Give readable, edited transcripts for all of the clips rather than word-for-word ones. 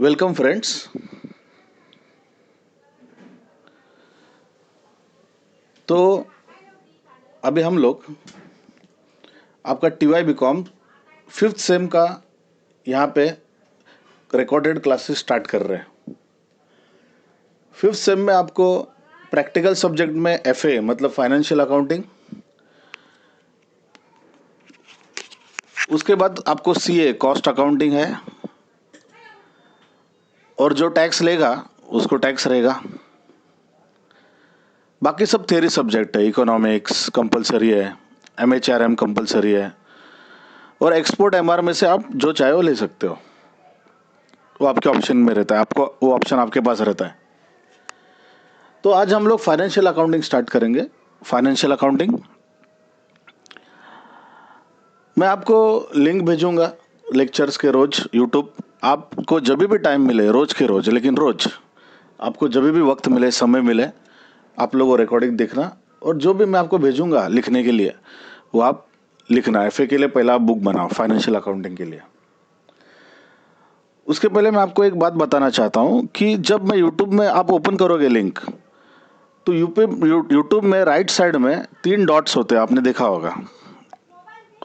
Welcome friends. तो अभी हम लोग आपका TY BCom 5th सेम का यहाँ पे रिकॉर्डेड क्लासेस स्टार्ट कर रहे हैं। 5th सेम में आपको प्रैक्टिकल सब्जेक्ट में FA मतलब फाइनेंशियल अकाउंटिंग, उसके बाद आपको CA कॉस्ट अकाउंटिंग है, और जो टैक्स लेगा उसको टैक्स रहेगा। बाकी सब थ्योरी सब्जेक्ट है, इकोनॉमिक्स कंपलसरी है, MHRM कंपलसरी है, और एक्सपोर्ट MR में से आप जो चाहे वो ले सकते हो, वो आपके ऑप्शन में रहता है, आपको वो ऑप्शन आपके पास रहता है। तो आज हम लोग फाइनेंशियल अकाउंटिंग स्टार्ट करेंगे। फाइनेंशियल अकाउंटिंग मैं आपको लिंक भेजूंगा लेक्चर्स के रोज यूट्यूब। आपको जब भी टाइम मिले, रोज के रोज, लेकिन रोज आपको जब भी वक्त मिले, समय मिले, आप लोग वो रिकॉर्डिंग देखना, और जो भी मैं आपको भेजूंगा लिखने के लिए वो आप लिखना। FA के लिए पहला आप बुक बनाओ फाइनेंशियल अकाउंटिंग के लिए। उसके पहले मैं आपको एक बात बताना चाहता हूँ कि जब मैं यूट्यूब में आप ओपन करोगे लिंक, तो यूट्यूब में राइट साइड में 3 डॉट्स होते हैं, आपने देखा होगा।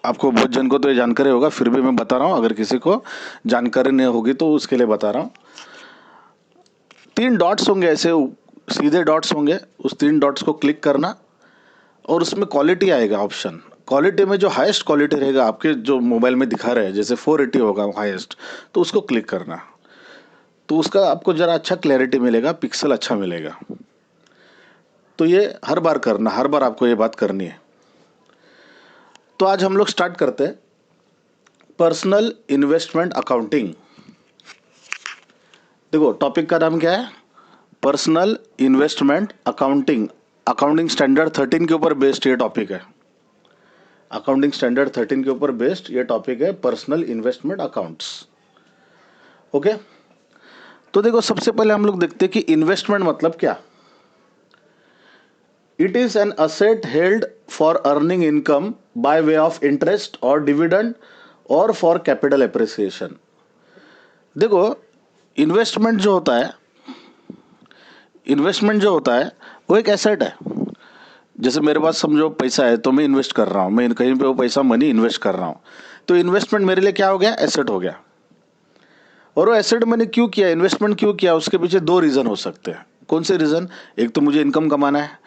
आपको बहुत जन को तो ये जानकारी होगा, फिर भी मैं बता रहा हूँ, अगर किसी को जानकारी नहीं होगी तो उसके लिए बता रहा हूँ। 3 डॉट्स होंगे, ऐसे सीधे डॉट्स होंगे। उस 3 डॉट्स को क्लिक करना और उसमें क्वालिटी आएगा ऑप्शन। क्वालिटी में जो हाईएस्ट क्वालिटी रहेगा, आपके जो मोबाइल में दिखा रहे हैं, जैसे 480 होगा हाईएस्ट, तो उसको क्लिक करना। तो उसका आपको ज़रा अच्छा क्लैरिटी मिलेगा, पिक्सल अच्छा मिलेगा। तो ये हर बार करना, हर बार आपको ये बात करनी है। तो आज हम लोग स्टार्ट करते हैं पर्सनल इन्वेस्टमेंट अकाउंटिंग। देखो टॉपिक का नाम क्या है, personal investment accounting. Accounting standard 13 के ऊपर बेस्ड ये टॉपिक है। अकाउंटिंग स्टैंडर्ड 13 के ऊपर बेस्ड ये टॉपिक है, पर्सनल इन्वेस्टमेंट अकाउंट्स। ओके, तो देखो सबसे पहले हम लोग देखते हैं कि इन्वेस्टमेंट मतलब क्या। It is an asset held for earning income by way of interest और डिविडेंड और फॉर कैपिटल एप्रिसिएशन। देखो इन्वेस्टमेंट जो होता है, वो एक एसेट है। जैसे मेरे पास समझो पैसा है, तो मैं इन्वेस्ट कर रहा हूँ, मैं कहीं पे वो पैसा मनी इन्वेस्ट कर रहा हूँ, तो इन्वेस्टमेंट मेरे लिए क्या हो गया, एसेट हो गया। और वो एसेट मैंने क्यों किया, इन्वेस्टमेंट क्यों किया, उसके पीछे 2 रीज़न हो सकते हैं। कौन से रीज़न, एक तो मुझे इनकम कमाना है,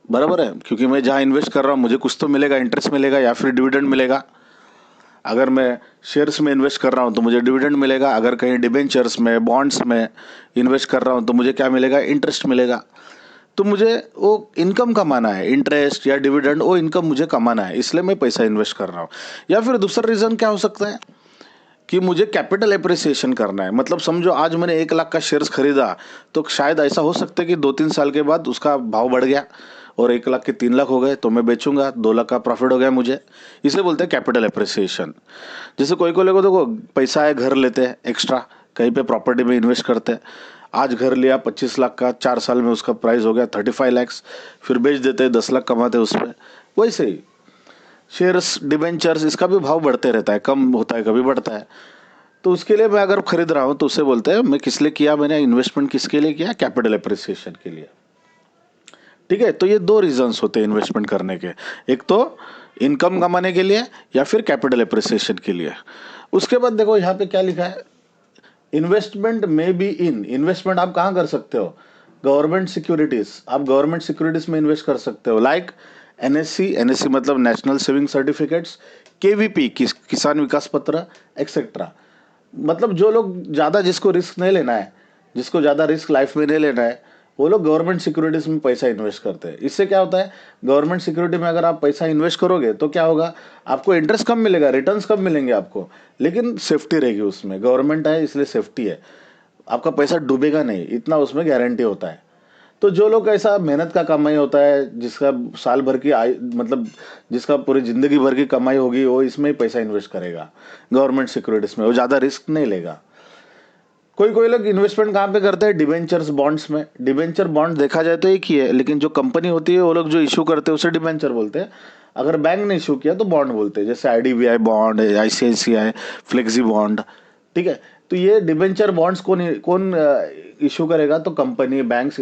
बराबर है, क्योंकि मैं जहाँ इन्वेस्ट कर रहा हूँ मुझे कुछ तो मिलेगा, इंटरेस्ट मिलेगा या फिर डिविडेंड मिलेगा। अगर मैं शेयर्स में इन्वेस्ट कर रहा हूँ तो मुझे डिविडेंड मिलेगा, अगर कहीं डिबेंचर्स में, बॉन्ड्स में इन्वेस्ट कर रहा हूँ तो मुझे क्या मिलेगा, इंटरेस्ट मिलेगा। तो मुझे वो इनकम कमाना है, इंटरेस्ट या डिविडेंड, वो इनकम मुझे कमाना है, इसलिए मैं पैसा इन्वेस्ट कर रहा हूँ। या फिर दूसरा रीज़न क्या हो सकता है कि मुझे कैपिटल एप्रिसिएशन करना है। मतलब समझो आज मैंने 1 लाख का शेयर्स खरीदा, तो शायद ऐसा हो सकता है कि 2-3 साल के बाद उसका भाव बढ़ गया और 1 लाख के 3 लाख हो गए, तो मैं बेचूंगा, 2 लाख का प्रॉफिट हो गया मुझे। इसे बोलते हैं कैपिटल एप्रिसिएशन। जैसे कोई को लोगों देखो पैसा है, घर लेते हैं एक्स्ट्रा, कहीं पे प्रॉपर्टी में इन्वेस्ट करते हैं। आज घर लिया 25 लाख का, 4 साल में उसका प्राइस हो गया 35 लैक्स, फिर बेच देते हैं, 10 लाख कमाते हैं उसमें। वैसे ही शेयर्स, डिबेंचर्स, इसका भी भाव बढ़ते रहता है, कम होता है कभी बढ़ता है। तो उसके लिए मैं अगर खरीद रहा हूँ तो उसे बोलते हैं मैं किस लिए किया, मैंने इन्वेस्टमेंट किसके लिए किया, कैपिटल एप्रिसिएशन के लिए। ठीक है, तो ये 2 रीजंस होते हैं इन्वेस्टमेंट करने के, एक तो इनकम कमाने के लिए या फिर कैपिटल एप्रिसिएशन के लिए। उसके बाद देखो यहाँ पे क्या लिखा है, इन्वेस्टमेंट में बी इन। इन्वेस्टमेंट आप कहाँ कर सकते हो, गवर्नमेंट सिक्योरिटीज। आप गवर्नमेंट सिक्योरिटीज में इन्वेस्ट कर सकते हो, लाइक NSC मतलब नेशनल सेविंग सर्टिफिकेट्स, KVP किसान विकास पत्र, एक्सेट्रा। मतलब जो लोग ज़्यादा, जिसको रिस्क नहीं लेना है, जिसको ज़्यादा रिस्क लाइफ में नहीं लेना है, वो लोग गवर्नमेंट सिक्योरिटीज में पैसा इन्वेस्ट करते हैं। इससे क्या होता है, गवर्नमेंट सिक्योरिटी में अगर आप पैसा इन्वेस्ट करोगे तो क्या होगा, आपको इंटरेस्ट कम मिलेगा, रिटर्न्स कम मिलेंगे आपको, लेकिन सेफ्टी रहेगी उसमें। गवर्नमेंट है इसलिए सेफ्टी है, आपका पैसा डूबेगा नहीं, इतना उसमें गारंटी होता है। तो जो लोग ऐसा मेहनत का कमाई होता है, जिसका साल भर की आय, मतलब जिसका पूरी जिंदगी भर की कमाई होगी, वो इसमें ही पैसा इन्वेस्ट करेगा, गवर्नमेंट सिक्योरिटीज में, वो ज़्यादा रिस्क नहीं लेगा। कोई कोई लोग इन्वेस्टमेंट कहाँ पे करते हैं, डिबेंचर्स, बॉन्ड्स में। डिबेंचर बॉन्ड देखा जाए तो एक ही है, लेकिन जो कंपनी होती है वो लोग जो इशू करते हैं उसे डिबेंचर बोलते हैं। अगर बैंक ने इशू किया तो बॉन्ड बोलते हैं, जैसे IDBI bond, ICICI flexi bond. ठीक है, तो ये डिबेंचर बॉन्ड्स कौन कौन इशू करेगा? तो कंपनी, बैंक्स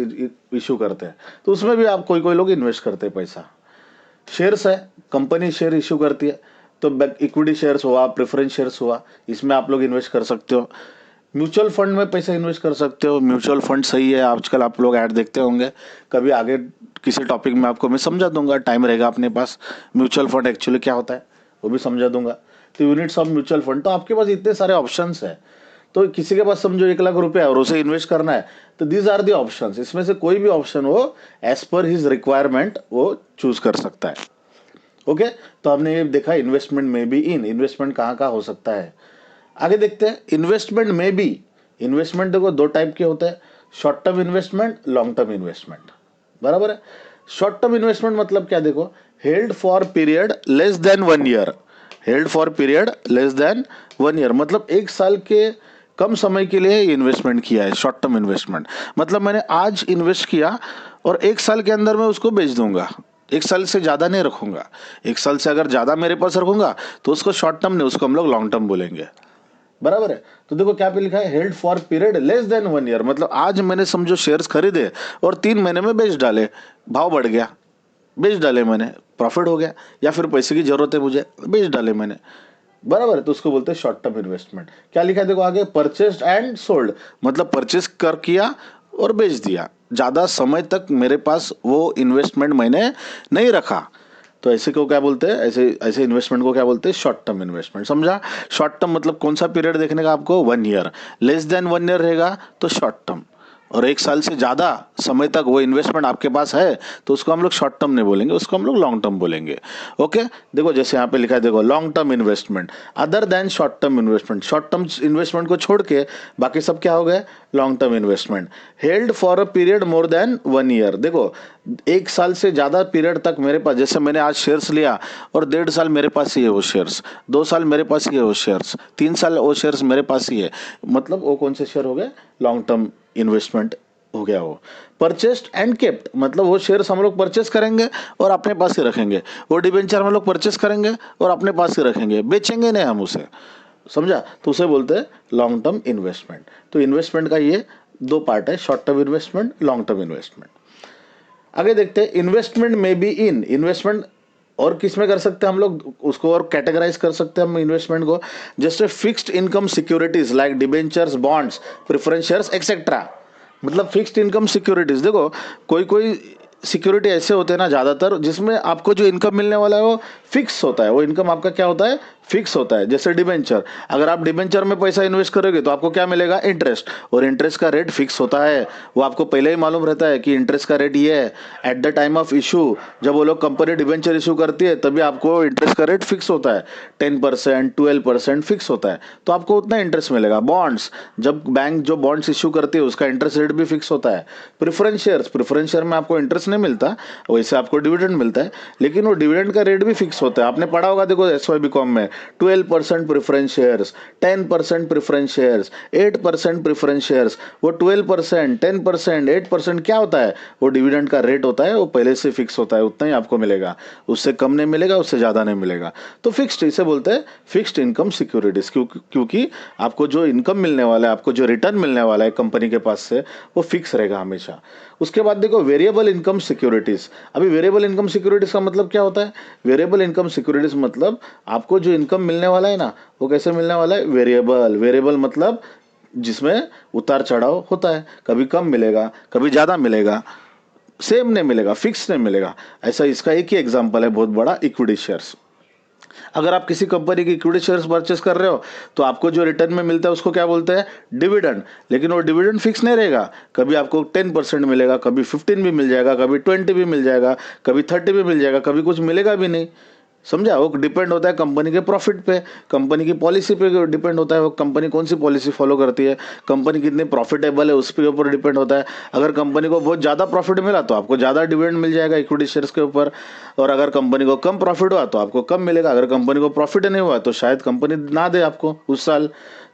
इशू करते हैं। तो उसमें भी आप कोई कोई लोग इन्वेस्ट करते हैं पैसा। शेयर्स है, कंपनी शेयर इशू करती है, तो इक्विटी शेयर्स हुआ, प्रेफरेंस शेयर्स हुआ, इसमें आप लोग इन्वेस्ट कर सकते हो। म्यूचुअल फंड में पैसा इन्वेस्ट कर सकते हो। म्यूचुअल फंड सही है, आजकल आप लोग ऐड देखते होंगे। कभी आगे किसी टॉपिक में आपको मैं समझा दूंगा, टाइम रहेगा अपने पास। म्यूचुअल फंड एक्चुअली क्या होता है वो भी समझा दूंगा। तो यूनिट्स ऑफ म्यूचुअल फंड, तो आपके पास इतने सारे ऑप्शंस है। तो किसी के पास समझो 1 लाख रुपया और उसे इन्वेस्ट करना है, तो दीज आर दी ऑप्शंस। इसमें से कोई भी ऑप्शन वो एज पर हिज रिक्वायरमेंट वो चूज कर सकता है। ओके, तो हमने ये देखा इन्वेस्टमेंट में भी इन, इन्वेस्टमेंट कहाँ कहाँ हो सकता है। आगे देखते हैं इन्वेस्टमेंट में भी। इन्वेस्टमेंट देखो 2 टाइप के होते हैं, short term investment, long term investment. बराबर है। शॉर्ट टर्म इन्वेस्टमेंट मतलब क्या? देखो, held for period less than 1 year. Held for period less than 1 year मतलब 1 साल के कम समय के लिए इन्वेस्टमेंट किया है। शॉर्ट टर्म इन्वेस्टमेंट मतलब मैंने आज इन्वेस्ट किया और 1 साल के अंदर मैं उसको बेच दूंगा। 1 साल से ज्यादा नहीं रखूंगा। 1 साल से अगर ज्यादा मेरे पास रखूंगा तो उसको शॉर्ट टर्म नहीं, उसको हम लोग लॉन्ग टर्म बोलेंगे। बराबर है। तो देखो क्या पे लिखा है, held for period less than 1 year मतलब आज मैंने समझो शेयर्स खरीदे और 3 महीने में बेच डाले, भाव बढ़ गया, बेच डाले मैंने, प्रॉफिट हो गया, या फिर पैसे की जरूरत है मुझे, बेच डाले मैंने। बराबर है। तो उसको बोलते हैं शॉर्ट टर्म इन्वेस्टमेंट। क्या लिखा है देखो आगे, परचेस्ड एंड सोल्ड मतलब परचेस कर किया और बेच दिया, ज्यादा समय तक मेरे पास वो इन्वेस्टमेंट मैंने नहीं रखा। तो ऐसे को क्या बोलते हैं, ऐसे ऐसे इन्वेस्टमेंट को क्या बोलते हैं? Short term investment. समझा? शॉर्ट टर्म मतलब कौन सा पीरियड देखने का आपको? 1 ईयर। लेस देन 1 ईयर रहेगा तो शॉर्ट टर्म, और 1 साल से ज्यादा समय तक वो इन्वेस्टमेंट आपके पास है तो उसको हम लोग शॉर्ट टर्म नहीं बोलेंगे, उसको हम लोग लॉन्ग टर्म बोलेंगे। ओके, देखो जैसे यहाँ पे लिखा है, देखो long term investment other than short term investment. Short term investment को छोड़ के बाकी सब क्या हो गए? Long term investment. Held for a period more than 1 year. देखो 1 साल से ज्यादा पीरियड तक मेरे पास, जैसे मैंने आज शेयर्स लिया और 1.5 साल मेरे पास ही है वो शेयर्स, 2 साल मेरे पास ही है वो शेयर्स, 3 साल वो शेयर्स मेरे पास ही है, मतलब वो कौन से शेयर हो गए? लॉन्ग टर्म इन्वेस्टमेंट हो गया वो। परचेस्ड एंड केप्ट मतलब वो शेयर्स हम लोग परचेस करेंगे और अपने पास ही रखेंगे। वो डिबेंचर हम लोग परचेस करेंगे और अपने पास ही रखेंगे, बेचेंगे नहीं हम उसे। समझा? तो उसे बोलते हैं लॉन्ग टर्म इन्वेस्टमेंट। तो इन्वेस्टमेंट का ये 2 पार्ट है, short term investment, long term investment. आगे देखते हैं इन्वेस्टमेंट में बी इन। इन्वेस्टमेंट और किस में कर सकते हैं हम लोग? उसको और कैटेगराइज कर सकते हैं हम इन्वेस्टमेंट को, जैसे fixed income securities like debentures, bonds, preference shares etcetera. मतलब फिक्स्ड इनकम सिक्योरिटीज, देखो कोई कोई सिक्योरिटी ऐसे होते हैं ना ज्यादातर, जिसमें आपको जो इनकम मिलने वाला है वो फिक्स होता है। वो इनकम आपका क्या होता है? फिक्स होता है। जैसे डिबेंचर, अगर आप डिबेंचर में पैसा इन्वेस्ट करोगे तो आपको क्या मिलेगा? इंटरेस्ट, और इंटरेस्ट का रेट फिक्स होता है। वो आपको पहले ही मालूम रहता है कि इंटरेस्ट का रेट ये है। Eight the time of issue, जब वो लोग कंपनी डिबेंचर इशू करती है तभी आपको इंटरेस्ट का रेट फिक्स होता है, 10%, 12% फिक्स होता है, तो आपको उतना इंटरेस्ट मिलेगा। बॉन्ड्स, जब बैंक जो बॉन्ड्स इशू करती है उसका इंटरेस्ट रेट भी फिक्स होता है। प्रेफरेंस शेयर्स, प्रेफरेंस शेयर में आपको इंटरेस्ट नहीं मिलता, वैसे आपको डिविडेंड मिलता है, लेकिन वो डिविडेंड का रेट भी फिक्स होता है। आपने पढ़ा होगा देखो SYB.com में, 12% preference shares, 10% preference shares, 8% preference shares. वो 12%, 10%, 8% क्या होता है? वो डिविडेंड का रेट होता है, वो पहले से फिक्स होता है, उतना ही आपको मिलेगा, उससे कम नहीं मिलेगा, उससे ज्यादा नहीं मिलेगा। तो फिक्स्ड, इसे बोलते हैं फिक्स्ड इनकम सिक्योरिटीज, क्योंकि आपको जो इनकम मिलने वाला है, आपको जो रिटर्न मिलने वाला है कंपनी के पास से, वो फिक्स रहेगा हमेशा। उसके बाद देखो वेरिएबल इनकम सिक्योरिटीज। अभी वेरिएबल इनकम सिक्योरिटीज का मतलब क्या होता है? वेरिएबल इनकम सिक्योरिटीज मतलब आपको जो इनकम मिलने वाला है ना, वो कैसे मिलने वाला है? वेरिएबल। वेरिएबल मतलब जिसमें उतार चढ़ाव होता है, कभी कम मिलेगा, कभी ज्यादा मिलेगा, सेम नहीं मिलेगा, फिक्स नहीं मिलेगा। ऐसा इसका एक ही एग्जांपल है बहुत बड़ा, इक्विटी शेयर्स। अगर आप किसी कंपनी की इक्विटी शेयर्स परचेस कर रहे हो तो आपको जो रिटर्न में मिलता है उसको क्या बोलते हैं? डिविडेंड। लेकिन वो डिविडेंड फिक्स नहीं रहेगा, कभी आपको 10% मिलेगा, कभी 15 भी मिल जाएगा, कभी 20 भी मिल जाएगा, कभी 30 भी मिल जाएगा, कभी कुछ मिलेगा भी नहीं। समझा? वो डिपेंड होता है कंपनी के प्रॉफिट पे, कंपनी की पॉलिसी पे डिपेंड होता है, वो कंपनी कौन सी पॉलिसी फॉलो करती है, कंपनी कितनी प्रॉफिटेबल है उसके ऊपर डिपेंड होता है। अगर कंपनी को बहुत ज़्यादा प्रॉफिट मिला तो आपको ज़्यादा डिविडेंड मिल जाएगा इक्विटी शेयर्स के ऊपर, और अगर कंपनी को कम प्रॉफिट हुआ तो आपको कम मिलेगा। अगर कंपनी को प्रॉफिट नहीं हुआ तो शायद कंपनी ना दे आपको उस साल।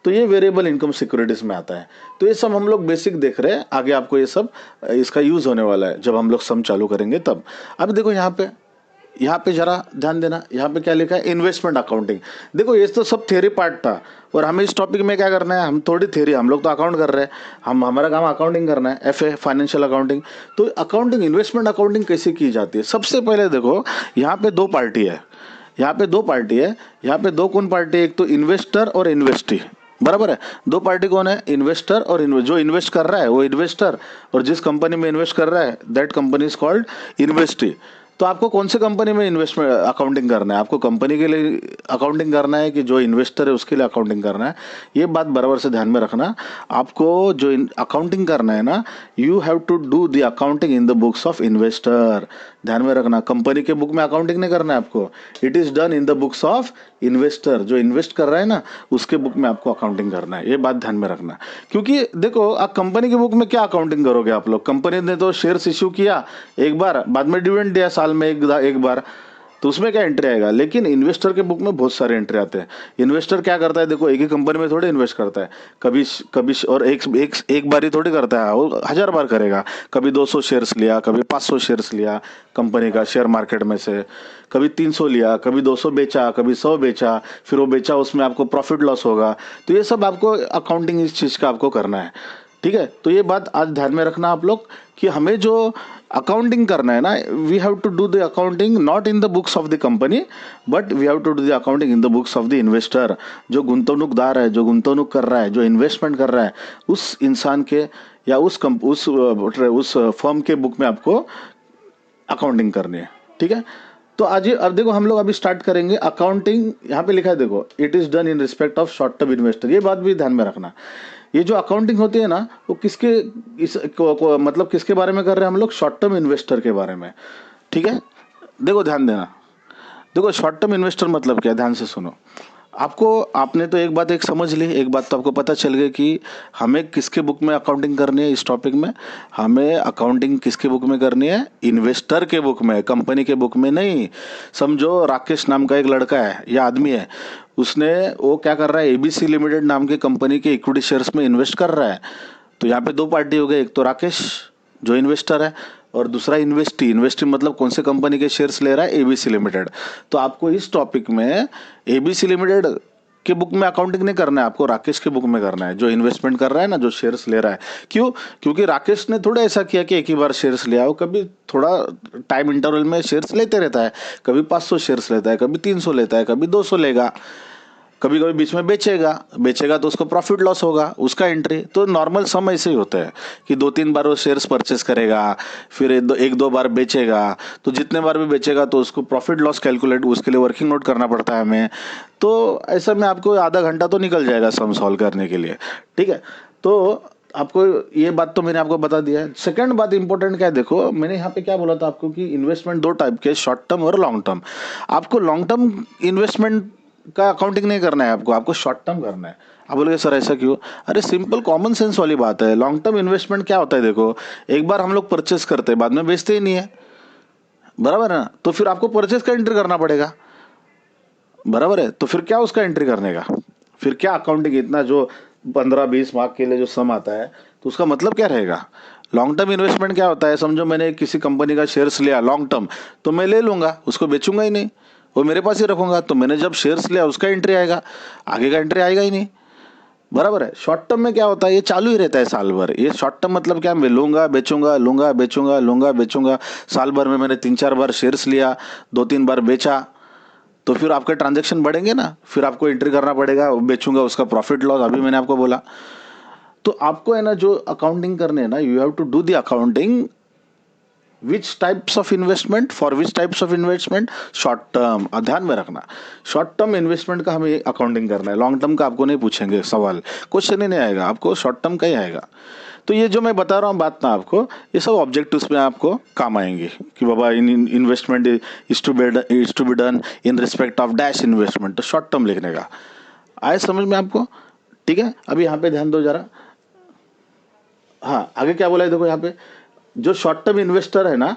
तो ये वेरिएबल इनकम सिक्योरिटीज में आता है। तो ये सब हम लोग बेसिक देख रहे हैं, आगे आपको ये सब इसका यूज होने वाला है जब हम लोग सम चालू करेंगे तब। अब देखो यहाँ पे यहाँ पे जरा ध्यान देना, यहाँ पे क्या लिखा है, इन्वेस्टमेंट अकाउंटिंग। देखो ये तो सब थ्योरी पार्ट था, और हमें इस टॉपिक में क्या करना है, हम थोड़ी थ्योरी, हम लोग तो अकाउंट कर रहे हैं, हमारा काम अकाउंटिंग करना है, एफए फाइनेंशियल अकाउंटिंग। तो अकाउंटिंग, इन्वेस्टमेंट अकाउंटिंग कैसे की जाती है? सबसे पहले देखो यहाँ पे दो पार्टी है, यहाँ पे दो पार्टी है, यहाँ पे दो कौन पार्टी है, एक तो इन्वेस्टर और इन्वेस्टी, बराबर है। दो पार्टी कौन है, इन्वेस्टर और जो इन्वेस्ट कर रहा है वो इन्वेस्टर, और जिस कंपनी में इन्वेस्ट कर रहा है that company is called investee. तो आपको कौन से कंपनी में इन्वेस्टमेंट अकाउंटिंग करना है, आपको कंपनी के लिए अकाउंटिंग करना है कि जो इन्वेस्टर है उसके लिए अकाउंटिंग करना है, ये बात बराबर से ध्यान में रखना। आपको जो अकाउंटिंग करना है ना, you have to do the accounting in the books of investor. ध्यान में रखना, कंपनी के बुक में अकाउंटिंग नहीं करना है आपको, it is done in the books of investor. जो इन्वेस्ट कर रहा है ना उसके बुक में आपको अकाउंटिंग करना है, ये बात ध्यान में रखना। क्योंकि देखो आप कंपनी के बुक में क्या अकाउंटिंग करोगे आप लोग, कंपनी ने तो शेयर्स इश्यू किया एक बार, बाद में डिविडेंड दिया साल में एक बार, तो उसमें क्या एंट्री आएगा। लेकिन इन्वेस्टर के बुक में बहुत सारे एंट्री आते हैं। इन्वेस्टर क्या करता है, देखो एक ही कंपनी में थोड़े इन्वेस्ट करता है, कभी कभी और एक बार ही थोड़ी करता है, वो 1000 बार करेगा। कभी 200 शेयर्स लिया, कभी 500 शेयर्स लिया कंपनी का शेयर मार्केट में से, कभी 300 लिया, कभी 200 बेचा, कभी 100 बेचा, फिर वो बेचा, उसमें आपको प्रॉफिट लॉस होगा। तो ये सब आपको अकाउंटिंग इस चीज़ का आपको करना है, ठीक है। तो ये बात आज ध्यान में रखना आप लोग कि हमें जो अकाउंटिंग करना है ना, we have to do the accounting not in the books of the company, but we have to do the accounting in the books of the investor. जो गुंतवणूकदार है, जो गुंतवणूक कर रहा है, जो इन्वेस्टमेंट कर रहा है, उस इंसान के या उस फर्म के बुक में आपको अकाउंटिंग करनी है, ठीक है। तो आज अब देखो हम लोग अभी स्टार्ट करेंगे अकाउंटिंग। यहाँ पे लिखा है देखो, it is done in respect of short term investor. ये बात भी ध्यान में रखना, ये जो अकाउंटिंग होती है ना वो किसके मतलब किसके बारे में कर रहे हैं हम लोग, शॉर्ट टर्म इन्वेस्टर के बारे में, ठीक है। देखो ध्यान देना, देखो शॉर्ट टर्म इन्वेस्टर मतलब क्या है, ध्यान से सुनो। आपने तो एक समझ ली, एक बात तो आपको पता चल गई कि हमें किसके बुक में अकाउंटिंग करनी है। इस टॉपिक में हमें अकाउंटिंग किसके बुक में करनी है, इन्वेस्टर के बुक में, कंपनी के बुक में नहीं। समझो राकेश नाम का एक लड़का है या आदमी है, उसने वो क्या कर रहा है, एबीसी लिमिटेड नाम की कंपनी के इक्विटी शेयर्स में इन्वेस्ट कर रहा है। तो यहाँ पे दो पार्टी हो गए, एक तो राकेश जो इन्वेस्टर है, और दूसरा इन्वेस्टी मतलब कौन से कंपनी के शेयर्स ले रहा है, एबीसी लिमिटेड। तो आपको इस टॉपिक में एबीसी लिमिटेड के बुक में अकाउंटिंग नहीं करना है, आपको राकेश के बुक में करना है, जो इन्वेस्टमेंट कर रहा है ना, जो शेयर्स ले रहा है। क्यों? क्योंकि राकेश ने थोड़ा ऐसा किया कि एक ही बार शेयर्स लिया, वो कभी थोड़ा टाइम इंटरवल में शेयर्स लेते रहता है, कभी 500 शेयर्स लेता है, कभी 300 लेता है, कभी 200 लेगा, कभी कभी बीच में बेचेगा तो उसको प्रॉफिट लॉस होगा, उसका एंट्री। तो नॉर्मल सम ऐसे ही होता है कि 2-3 बार वो शेयर्स परचेस करेगा, फिर एक दो बार बेचेगा, तो जितने बार भी बेचेगा तो उसको प्रॉफिट लॉस कैलकुलेट, उसके लिए वर्किंग नोट करना पड़ता है हमें। तो ऐसा में आपको आधा घंटा तो निकल जाएगा सम सॉल्व करने के लिए, ठीक है। तो आपको ये बात तो मैंने आपको बता दिया है। सेकंड बात इंपॉर्टेंट क्या है, देखो मैंने यहाँ पे क्या बोला था आपको कि इन्वेस्टमेंट दो टाइप के, शॉर्ट टर्म और लॉन्ग टर्म। आपको लॉन्ग टर्म इन्वेस्टमेंट का अकाउंटिंग नहीं करना है, आपको शॉर्ट टर्म करना है। आप बोलोगे सर ऐसा क्यों? अरे सिंपल कॉमन सेंस वाली बात है। लॉन्ग टर्म इन्वेस्टमेंट क्या होता है, देखो एक बार हम लोग परचेस करते हैं, बाद में बेचते ही नहीं है, बराबर है ना। तो फिर आपको परचेस का एंट्री करना पड़ेगा, बराबर है। तो फिर क्या उसका एंट्री करने का, फिर क्या अकाउंटिंग, इतना जो 15-20 मार्क के लिए जो सम आता है, तो उसका मतलब क्या रहेगा। लॉन्ग टर्म इन्वेस्टमेंट क्या होता है, समझो मैंने किसी कंपनी का शेयर्स लिया लॉन्ग टर्म, तो मैं ले लूंगा, उसको बेचूंगा ही नहीं, वो मेरे पास ही रखूंगा। तो मैंने जब शेयर्स लिया उसका एंट्री आएगा, आगे का एंट्री आएगा ही नहीं, बराबर है। शॉर्ट टर्म में क्या होता है, ये चालू ही रहता है साल भर। ये शॉर्ट टर्म मतलब क्या, मैं लूंगा बेचूंगा, लूंगा बेचूंगा, लूंगा बेचूंगा। साल भर में मैंने 3-4 बार शेयर्स लिया, 2-3 बार बेचा, तो फिर आपके ट्रांजैक्शन बढ़ेंगे ना, फिर आपको एंट्री करना पड़ेगा, बेचूंगा उसका प्रॉफिट लॉस, अभी मैंने आपको बोला। तो आपको है ना जो अकाउंटिंग करने है ना, you have to do the accounting which types of investment, for which types of investment, short term. ध्यान में रखना, शॉर्ट टर्म इन्वेस्टमेंट का हमें अकाउंटिंग करना है, लॉन्ग टर्म का आपको नहीं पूछेंगे सवाल, क्वेश्चन ही नहीं आएगा, आपको शॉर्ट टर्म का ही आएगा। तो ये जो मैं बता रहा हूँ बात ना आपको, ये सब ऑब्जेक्टिव्स में आपको काम आएंगे कि बाबा in investment is to be done in respect of dash investment, तो शॉर्ट टर्म लिखने का आए समझ में आपको, ठीक है। अभी यहाँ पे ध्यान दो जरा, हाँ आगे क्या बोला है, देखो यहाँ पे जो शॉर्ट टर्म इन्वेस्टर है ना,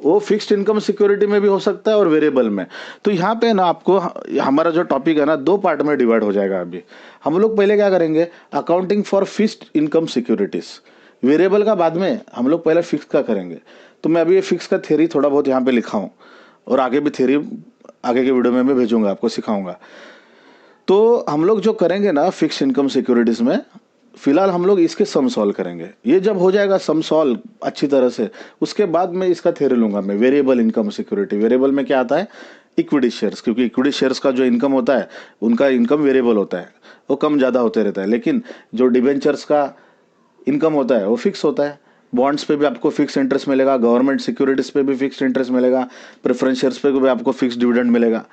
वो फिक्स्ड इनकम सिक्योरिटी में भी हो सकता है और वेरिएबल में। तो यहाँ पे ना आपको हमारा जो टॉपिक है ना, दो पार्ट में डिवाइड हो जाएगा। अभी हम लोग पहले क्या करेंगे, accounting for fixed income securities, variable का बाद में, हम लोग पहले फिक्स का करेंगे। तो मैं अभी ये फिक्स का थ्योरी थोड़ा बहुत यहाँ पे लिखा हूँ, और आगे भी थ्योरी आगे के वीडियो में मैं भेजूंगा, आपको सिखाऊंगा। तो हम लोग जो करेंगे ना फिक्स इनकम सिक्योरिटीज में, फिलहाल हम लोग इसके सम सॉल्व करेंगे। ये जब हो जाएगा सम सॉल्व अच्छी तरह से, उसके बाद मैं इसका थ्योरी लूंगा मैं, वेरिएबल इनकम सिक्योरिटी। वेरिएबल में क्या आता है, इक्विटी शेयर्स, क्योंकि इक्विटी शेयर्स का जो इनकम होता है उनका इनकम वेरिएबल होता है, वो कम ज़्यादा होते रहता है। लेकिन जो डिबेंचर्स का इनकम होता है वो फिक्स होता है। बॉन्ड्स पे भी आपको फिक्स इंटरेस्ट मिलेगा, गवर्नमेंट सिक्योरिटीज पे भी फिक्स इंटरेस्ट मिलेगा, प्रेफरेंस शेयर्स पे भी आपको फिक्स डिविडेंड मिलेगा।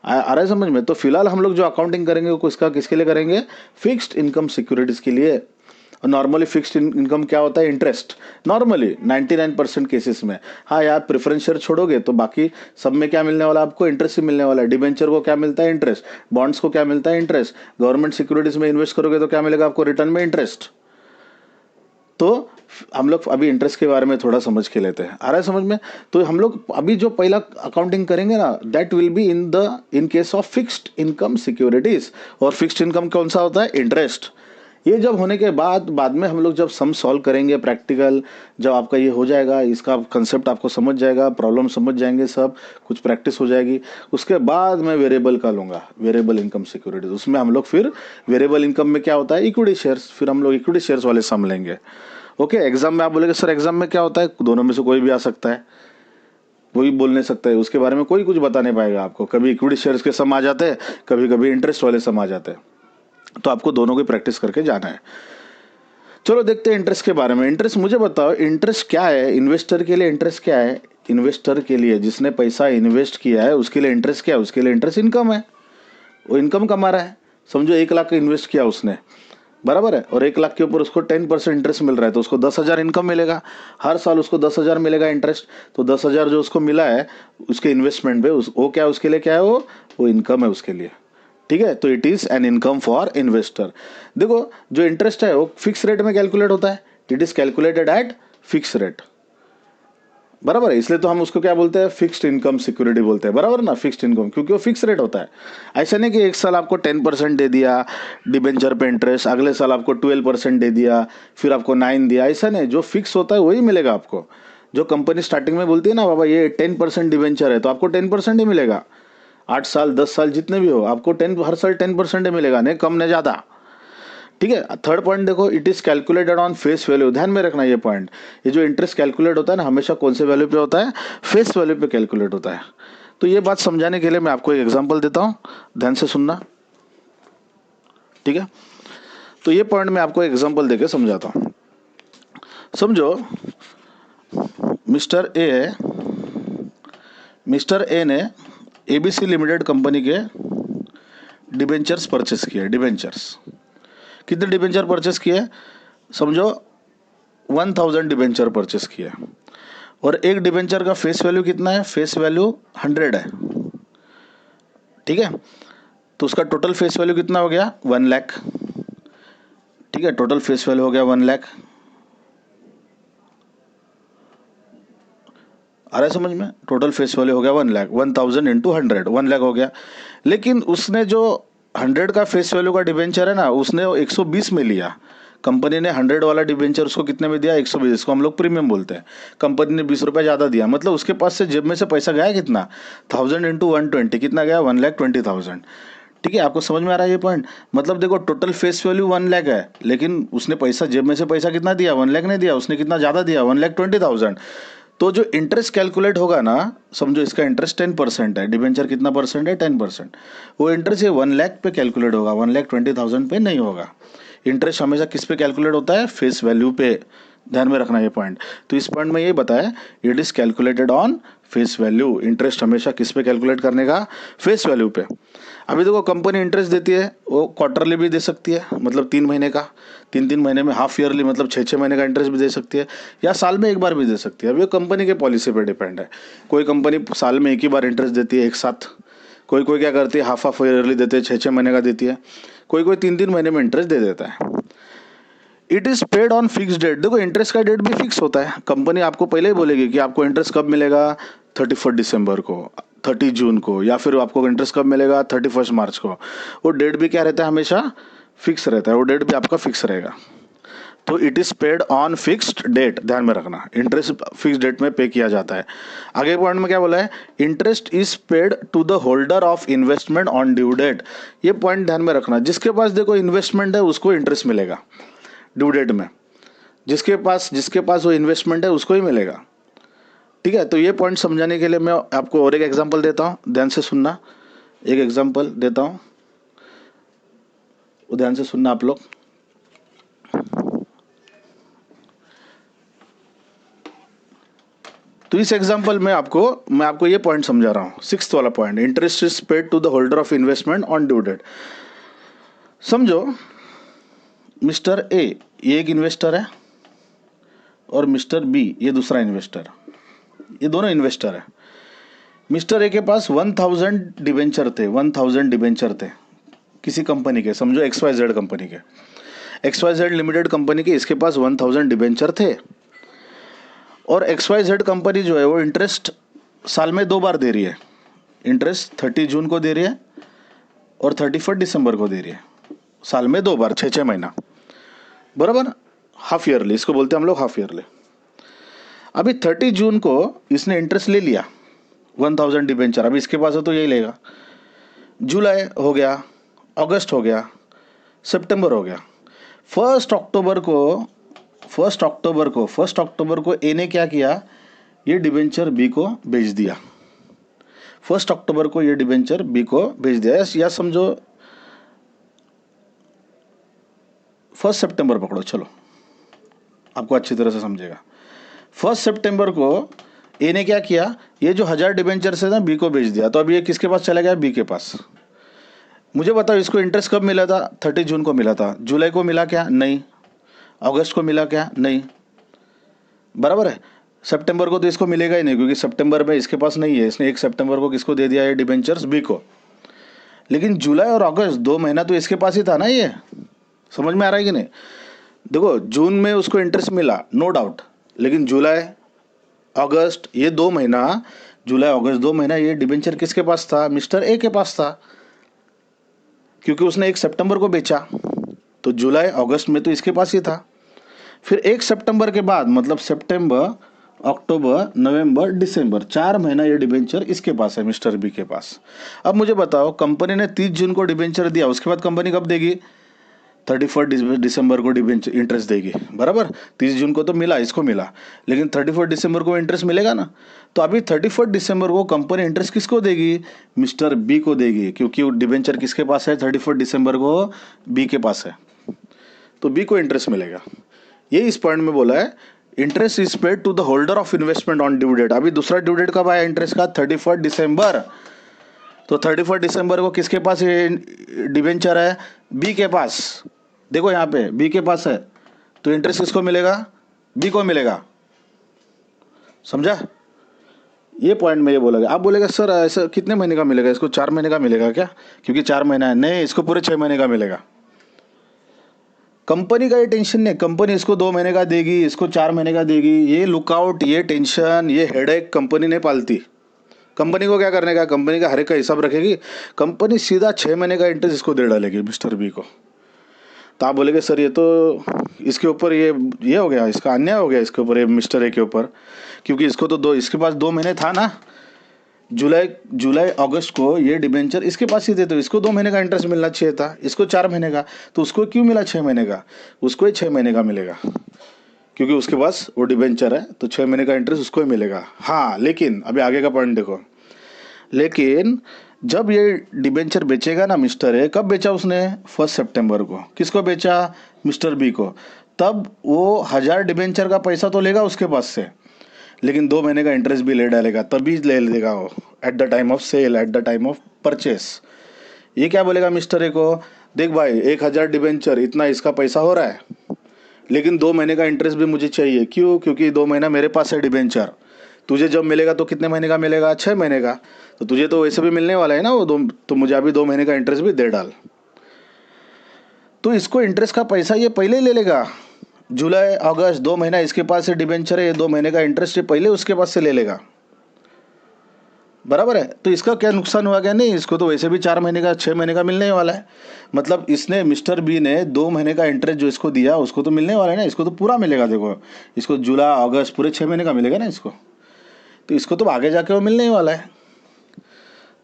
आ रहा है समझ में? तो फिलहाल हम लोग जो अकाउंटिंग करेंगे वो किसका, किसके लिए करेंगे, फिक्स्ड इनकम सिक्योरिटीज के लिए। और नॉर्मली फिक्स्ड इनकम क्या होता है, इंटरेस्ट। नॉर्मली 99% केसेस में। हाँ यार, प्रेफरेंस शेयर छोड़ोगे तो बाकी सब में क्या मिलने वाला है आपको, इंटरेस्ट ही मिलने वाला है। डिबेंचर को क्या मिलता है, इंटरेस्ट। बॉन्ड्स को क्या मिलता है, इंटरेस्ट। गवर्नमेंट सिक्योरिटीज में इन्वेस्ट करोगे तो क्या मिलेगा आपको, रिटर्न में इंटरेस्ट। तो हम लोग अभी इंटरेस्ट के बारे में थोड़ा समझ के लेते हैं। आ रहा है समझ में? तो हम लोग अभी जो पहला अकाउंटिंग करेंगे ना, that will be in case of fixed income securities. और फिक्स्ड इनकम कौन सा होता है, इंटरेस्ट। ये जब होने के बाद में हम लोग जब सम सॉल्व करेंगे प्रैक्टिकल, जब आपका ये हो जाएगा, इसका कंसेप्ट आपको समझ जाएगा, प्रॉब्लम समझ जाएंगे, सब कुछ प्रैक्टिस हो जाएगी, उसके बाद मैं वेरिएबल का लूंगा, वेरिएबल इनकम सिक्योरिटीज। उसमें हम लोग फिर वेरिएबल इनकम में क्या होता है, इक्विटी शेयर्स, फिर हम लोग इक्विटी शेयर्स वाले सम लेंगे। ओके, एग्जाम में आप बोलेंगे सर एग्जाम में क्या होता है, दोनों में से कोई भी आ सकता है, कोई बोल नहीं सकता है, उसके बारे में कोई कुछ बता नहीं पाएगा आपको। कभी इक्विटी शेयर्स के सम आ जाते हैं, कभी कभी इंटरेस्ट वाले सम आ जाते हैं। तो आपको दोनों की प्रैक्टिस करके जाना है। चलो देखते हैं इंटरेस्ट के बारे में। इंटरेस्ट मुझे बताओ, इंटरेस्ट क्या है इन्वेस्टर के लिए? इंटरेस्ट क्या है इन्वेस्टर के लिए? जिसने पैसा इन्वेस्ट किया है उसके लिए इंटरेस्ट क्या है? उसके लिए इंटरेस्ट इनकम है, वो इनकम कमा रहा है। समझो 1 लाख का इन्वेस्ट किया उसने, बराबर है, और 1 लाख के ऊपर उसको 10% इंटरेस्ट मिल रहा है, तो उसको 10,000 इनकम मिलेगा। हर साल उसको 10,000 मिलेगा इंटरेस्ट। तो 10,000 जो उसको मिला है उसके इन्वेस्टमेंट पे, वो क्या, उसके लिए क्या है, वो इनकम है उसके लिए। ठीक है, तो it is an income for investor. देखो, जो इंटरेस्ट है वो फिक्स रेट में कैलकुलेट होता है, it is calculated at fix rate, बराबर है। इसलिए तो हम उसको क्या बोलते हैं, फिक्स्ड इनकम सिक्योरिटी बोलते हैं, बराबर ना, फिक्स्ड इनकम, क्योंकि वो फिक्स रेट होता है। ऐसा नहीं कि एक साल आपको 10% दे दिया डिबेंचर पे इंटरेस्ट, अगले साल आपको 12% दे दिया, फिर आपको 9 दिया, ऐसा नहीं। जो फिक्स होता है वही मिलेगा आपको। जो कंपनी स्टार्टिंग में बोलती है ना, बाबा ये 10% डिबेंचर है, तो आपको 10% ही मिलेगा। 8 साल 10 साल जितने भी हो, आपको हर साल 10% ही मिलेगा, नहीं कम नहीं ज़्यादा। ठीक है। थर्ड पॉइंट देखो, it is calculated on face value. ध्यान में रखना ये पॉइंट, ये जो इंटरेस्ट कैलकुलेट होता है ना, हमेशा कौन से वैल्यू पे होता है, फेस वैल्यू पे कैलकुलेट होता है। तो ये बात समझाने के लिए मैं आपको एक एग्जांपल देता हूं, ध्यान से सुनना। ठीक है, तो ये पॉइंट मैं आपको एग्जांपल देके समझाता हूं। समझो मिस्टर ए ने एबीसी लिमिटेड कंपनी के डिबेंचर्स परचेस किए। डिबेंचर्स कितने डिबेंचर परचेस किए, समझो 1000 डिबेंचर परचेस किए। और एक डिबेंचर का फेस वैल्यू कितना है, फेस वैल्यू 100 है। ठीक है, तो उसका टोटल फेस वैल्यू कितना हो गया, 1 लाख। ठीक है, टोटल फेस वैल्यू हो गया 1 लाख। आ रहा है समझ में? टोटल फेस वैल्यू हो गया 1 लाख, 1000 इंटू 100, 1 लाख हो गया। लेकिन उसने जो 100 का फेस वैल्यू का डिबेंचर है ना, उसने 120 में लिया। कंपनी ने 100 वाला डिबेंचर उसको कितने में दिया, 120, इसको हम लोग प्रीमियम बोलते हैं। कंपनी ने 20 रुपये ज़्यादा दिया, मतलब उसके पास से जेब में से पैसा गया कितना, 1000 इंटू 120, कितना गया, 1,20,000। ठीक है, आपको समझ में आ रहा है ये पॉइंट? मतलब देखो, टोटल फेस वैल्यू 1 लाख है, लेकिन उसने पैसा जेब में से पैसा कितना दिया, 1 लाख नहीं दिया, उसने कितना ज़्यादा दिया, 1,20,000। तो जो इंटरेस्ट कैलकुलेट होगा ना, समझो इसका इंटरेस्ट 10% है, डिबेंचर कितना परसेंट है, 10%। वो इंटरेस्ट ये 1 लाख पे कैलकुलेट होगा, 1,20,000 पे नहीं होगा। इंटरेस्ट हमेशा किस पे कैलकुलेट होता है, फेस वैल्यू पे। ध्यान में रखना ये पॉइंट। तो इस पॉइंट में ये बताया, it is calculated on face value. Interest हमेशा किस पे कैलकुलेट करने का, फेस वैल्यू पे। अभी देखो, कंपनी इंटरेस्ट देती है, वो क्वार्टरली भी दे सकती है, मतलब 3 महीने का, 3 महीने में, हाफ ईयरली मतलब 6 महीने का इंटरेस्ट भी दे सकती है, या साल में एक बार भी दे सकती है। अब ये कंपनी के पॉलिसी पे डिपेंड है। कोई कंपनी साल में एक ही बार इंटरेस्ट देती है एक साथ, कोई क्या करती है, हाफ ईयरली देते हैं, 6 महीने का देती है, कोई 3 महीने में इंटरेस्ट दे देता है। It is paid on fix date. देखो, इंटरेस्ट का डेट भी फिक्स होता है। कंपनी आपको पहले ही बोलेगी कि आपको इंटरेस्ट कब मिलेगा, 31 दिसंबर को, 30 जून को, या फिर आपको इंटरेस्ट कब मिलेगा, 31 मार्च को। वो डेट भी क्या रहता है, हमेशा फिक्स रहता है, वो डेट भी आपका फिक्स रहेगा। तो it is paid on fixed date, ध्यान में रखना, इंटरेस्ट फिक्स डेट में पे किया जाता है। आगे पॉइंट में क्या बोला है, interest is paid to the holder of investment on due date. ये पॉइंट ध्यान में रखना, जिसके पास देखो इन्वेस्टमेंट है उसको इंटरेस्ट मिलेगा ड्यू डेट में, जिसके पास वो इन्वेस्टमेंट है उसको ही मिलेगा। ठीक है, तो ये पॉइंट समझाने के लिए मैं आपको और एक एग्जांपल देता हूँ, ध्यान से सुनना। एक एग्जांपल देता हूँ, ध्यान से सुनना आप लोग। तो इस एग्जांपल में मैं आपको ये पॉइंट समझा रहा हूँ, 6th वाला point, interest is paid to the holder of investment on due date. समझो मिस्टर ए ये एक इन्वेस्टर है और मिस्टर बी ये दूसरा इन्वेस्टर, ये दोनों इन्वेस्टर है। मिस्टर ए के पास 1000 डिबेंचर थे, 1000 डिबेंचर थे किसी कंपनी के, समझो XYZ कंपनी के, XYZ लिमिटेड कंपनी के, इसके पास 1000 डिबेंचर थे। और XYZ कंपनी जो है वो इंटरेस्ट साल में 2 बार दे रही है, इंटरेस्ट 30 जून को दे रही है और 31 दिसंबर को दे रही है, साल में 2 बार, 6 महीना, बराबर, हाफ ईयरली, इसको बोलते हैं हम लोग हाफ ईयरली। अभी 30 जून को इसने इंटरेस्ट ले लिया 1000 डिबेंचर, अभी इसके पास है तो यही लेगा। जुलाई हो गया, अगस्त हो गया, सितंबर हो गया। 1 अक्टूबर को ए ने क्या किया, ये डिबेंचर बी को बेच दिया। 1 अक्टूबर को ये डिबेंचर बी को बेच दिया, या समझो 1 सितंबर पकड़ो, चलो आपको अच्छी तरह से समझेगा। 1 सितंबर को ए ने क्या किया, ये जो 1000 डिबेंचर से ना बी को बेच दिया, तो अब ये किसके पास चला गया, बी के पास। मुझे बताओ इसको इंटरेस्ट कब मिला था, 30 जून को मिला था। जुलाई को मिला क्या, नहीं। अगस्त को मिला क्या, नहीं, बराबर है। सितंबर को तो इसको मिलेगा ही नहीं, क्योंकि सितंबर में इसके पास नहीं है, इसने 1 सितंबर को किसको दे दिया ये डिबेंचर्स, बी को। लेकिन जुलाई और अगस्त 2 महीना तो इसके पास ही था ना, ये समझ में आ रहा है कि नहीं। देखो जून में उसको इंटरेस्ट मिला, नो डाउट, लेकिन जुलाई अगस्त ये 2 महीना, जुलाई अगस्त 2 महीना ये डिबेंचर किसके पास था, मिस्टर ए के पास था, क्योंकि उसने 1 सितंबर को बेचा, तो जुलाई अगस्त में तो इसके पास ही था। फिर 1 सितंबर के बाद, मतलब सितंबर, अक्टूबर, नवंबर, दिसंबर, 4 महीना ये डिबेंचर इसके पास है, मिस्टर बी के पास। अब मुझे बताओ, कंपनी ने 30 जून को डिबेंचर दिया, उसके बाद कंपनी कब देगी, 31 दिसंबर को डिबेंचर इंटरेस्ट देगी, बराबर। 30 जून को तो मिला, इसको मिला, लेकिन 31 दिसंबर को इंटरेस्ट मिलेगा ना। तो अभी 31 दिसंबर को कंपनी इंटरेस्ट किसको देगी, मिस्टर बी को देगी, क्योंकि वो डिबेंचर किसके पास है, 31 दिसंबर को बी के पास है, तो बी को इंटरेस्ट मिलेगा। ये इस पॉइंट में बोला है, interest is paid to the holder of investment on due date. अभी दूसरा ड्यू डेट कब आया इंटरेस्ट का, 31 दिसंबर। तो 31 दिसंबर को किसके पास ये डिबेंचर है, बी के पास। देखो यहाँ पे बी के पास है, तो इंटरेस्ट किसको मिलेगा, बी को मिलेगा, समझा। ये पॉइंट में ये बोलेगा। आप बोलेगा सर ऐसा कितने महीने का मिलेगा, इसको 4 महीने का मिलेगा क्या, क्योंकि 4 महीना है, नहीं, इसको पूरे 6 महीने का मिलेगा। कंपनी का ये टेंशन नहीं, कंपनी इसको 2 महीने का देगी, इसको 4 महीने का देगी, ये लुकआउट, ये टेंशन, ये हेडेक कंपनी नहीं पालती। कंपनी को क्या करने का, कंपनी का हर एक का हिसाब रखेगी, कंपनी सीधा 6 महीने का इंटरेस्ट इसको दे डालेगी मिस्टर बी को। तो आप बोलेगे सर ये तो इसके ऊपर ये हो गया, इसका अन्याय हो गया इसके ऊपर, ये मिस्टर ए के ऊपर, क्योंकि इसको तो इसके पास 2 महीने था ना, जुलाई अगस्त को ये डिबेंचर इसके पास ही थे, तो इसको 2 महीने का इंटरेस्ट मिलना चाहिए था, इसको 4 महीने का, तो उसको क्यों मिला 6 महीने का, उसको ही 6 महीने का मिलेगा, क्योंकि उसके पास वो डिबेंचर है, तो 6 महीने का इंटरेस्ट उसको ही मिलेगा। हाँ, लेकिन अभी आगे का पॉइंट देखो, लेकिन जब ये डिबेंचर बेचेगा ना मिस्टर ए, कब बेचा उसने, 1 सितंबर को, किसको बेचा, मिस्टर बी को, तब वो 1000 डिबेंचर का पैसा तो लेगा उसके पास से, लेकिन 2 महीने का इंटरेस्ट भी ले डालेगा, तभी ले लेगा वो, at the time of sale, at the time of purchase. ये क्या बोलेगा मिस्टर ए को, देख भाई 1000 डिबेंचर इतना इसका पैसा हो रहा है, लेकिन 2 महीने का इंटरेस्ट भी मुझे चाहिए, क्यों, क्योंकि 2 महीना मेरे पास है डिबेंचर, तुझे जब मिलेगा तो कितने महीने का मिलेगा, 6 महीने का, तो तुझे तो वैसे भी मिलने वाला है ना वो तो मुझे अभी 2 महीने का इंटरेस्ट भी दे डाल। तो इसको इंटरेस्ट का पैसा ये पहले ही ले लेगा, जुलाई अगस्त 2 महीना इसके पास से डिबेंचर है, ये 2 महीने का इंटरेस्ट ये पहले उसके पास से ले लेगा, बराबर है। तो इसका क्या नुकसान हुआ, क्या नहीं, इसको तो वैसे भी 4 महीने का 6 महीने का मिलने ही वाला है। मतलब इसने मिस्टर बी ने 2 महीने का इंटरेस्ट जो इसको दिया उसको तो मिलने वाला है ना, इसको तो पूरा मिलेगा। देखो इसको जुलाई अगस्त पूरे 6 महीने का मिलेगा ना इसको, तो इसको तो आगे जाके वो मिलने ही वाला है।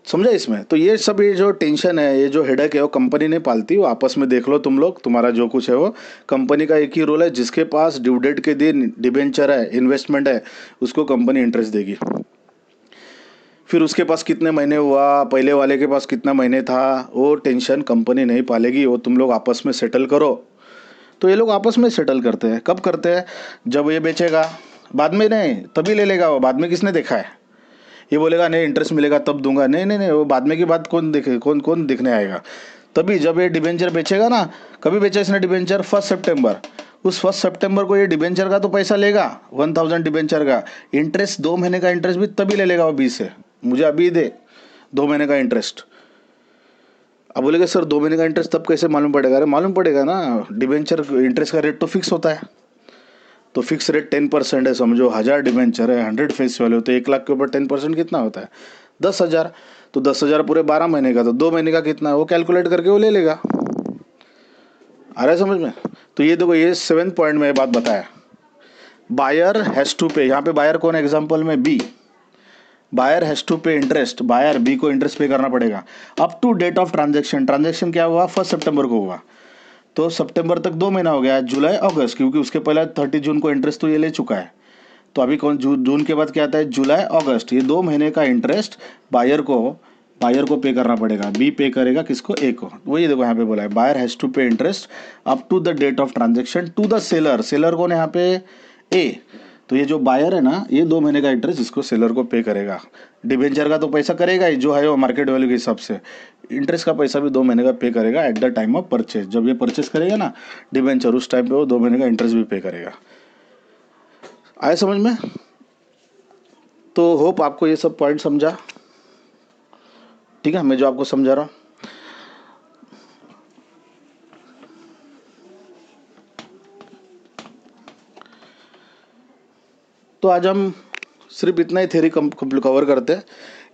समझा इसमें? तो ये सब, ये जो टेंशन है, ये जो हेडेक है, वो कंपनी नहीं पालती, वो आपस में देख लो तुम लोग, तुम्हारा जो कुछ है वो कंपनी का एक ही रोल है, जिसके पास ड्यू डेट के दिन डिबेंचर है, इन्वेस्टमेंट है, उसको कंपनी इंटरेस्ट देगी। फिर उसके पास कितने महीने हुआ, पहले वाले के पास कितना महीने था, वो टेंशन कंपनी नहीं पालेगी, वो तुम लोग आपस में सेटल करो। तो ये लोग आपस में सेटल करते हैं, कब करते हैं, जब ये बेचेगा, बाद में नहीं, तभी ले लेगा वो। बाद में किसने देखा है? ये बोलेगा नहीं इंटरेस्ट मिलेगा तब दूंगा, नहीं नहीं नहीं, वो बाद में की बात कौन देखे, कौन कौन दिखने आएगा? तभी जब ये डिबेंचर बेचेगा ना, कभी बेचा इसने डिबेंचर 1 सितंबर, उस 1 सितंबर को ये डिबेंचर का तो पैसा लेगा 1000 डिबेंचर का, इंटरेस्ट 2 महीने का इंटरेस्ट भी तभी ले लेगा वो 20 से, मुझे अभी दे 2 महीने का इंटरेस्ट। अब बोलेगा सर 2 महीने का इंटरेस्ट तब कैसे मालूम पड़ेगा? अरे मालूम पड़ेगा ना, डिबेंचर इंटरेस्ट का रेट तो फिक्स होता है। तो फिक्स रेट 10% है, समझो 1000 डिबेंचर है, 100 फेस वैल्यू, तो 1 लाख के ऊपर 10% कितना होता है? 10,000। तो 10,000 पूरे 12 महीने का, तो 2 महीने का कितना है वो कैलकुलेट करके वो ले लेगा। आ रहा है समझ में? तो ये देखो, ये 7th पॉइंट में ये बात बताया, बायर हैज़ टू पे। यहाँ पे बायर कौन है? एग्जाम्पल में B. Buyer has to pay interest, buyer B को इंटरेस्ट पे करना पड़ेगा up to date of transaction. Transaction क्या हुआ? 1 सितंबर को हुआ, तो सितंबर तक 2 महीना हो गया, जुलाई अगस्त, क्योंकि उसके पहले 30 जून को इंटरेस्ट तो ये ले चुका है। तो अभी कौन, जून के बाद क्या आता है? जुलाई अगस्त, ये 2 महीने का इंटरेस्ट बायर को पे करना पड़ेगा। बी पे करेगा किसको? ए को। वही देखो यहाँ पे बोला है, buyer has to pay interest up to the date of transaction to the seller. Seller कौन है यहाँ पे? ए। तो ये जो बायर है ना, ये 2 महीने का इंटरेस्ट इसको सेलर को पे करेगा। डिबेंचर का तो पैसा करेगा ही, जो है वो मार्केट वैल्यू के हिसाब से। इंटरेस्ट का पैसा भी 2 महीने का पे करेगा eight the time of purchase. जब ये परचेज करेगा ना डिबेंचर, उस टाइम पे वो 2 महीने का इंटरेस्ट भी पे करेगा। आए समझ में? तो होप आपको ये सब पॉइंट समझा, ठीक है, मैं जो आपको समझा रहा हूँ। तो आज हम सिर्फ इतना ही थ्योरी कवर करते हैं।